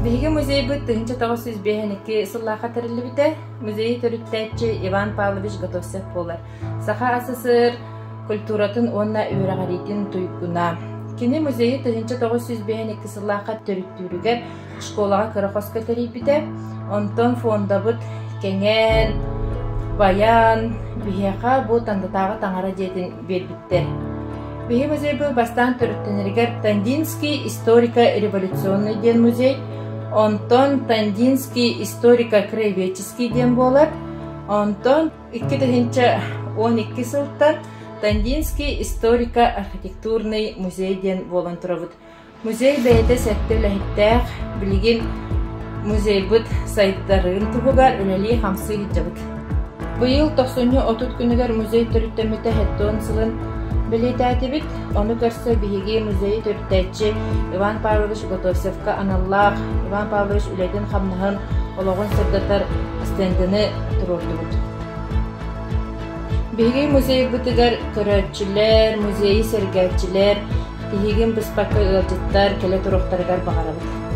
Биһиги музей быт тыгынча тоҕус сүзбэһэники сыллааха тэриллибитэ музей төрүттээччи Иван Павлович Готовцев болар. Саха асысыр культуратын онна үөрэҕэритин туйгуна. Кини музейи тыгынча тоҕус сүзбэһэники сыллааха төрүттүүрүгэр школага кырахоска терийбитэ. Онтон фондабыт кеңэн, баян, биһиэха бу тандатаага таңара диэтин биэрбиттэр. Биһи музей бу бастаан төрүттэнэригэр Тандинский историко-революционный диэн музей, онтон Тандинский историко-краеведческий диэн болар, онтон 2012 сылтан Тандинский историко-архитектурный музей диэн болан турабыт. Музей бэйэтэ сэттэ үлэһиттээх билигин музей быт сайттарын туһугар үлэлии хамсы хиджабыт. Быйыл 90-30 күнүгэр музей төрүттэммитэ хэттуон сылын билетатибит, ону көрсө биһиги музей төрүттээччи Иван Павлович Готовцевка аналлаах Иван Павлович үлэдин хамнаһын ологон сырдатар стендini турурдубут. Биһиги музей бытыгар көрөөчүлэр, музейи сэргээчилэр, биһигин быспакка ыалдьыттар келе турухтарыгар багарабыт.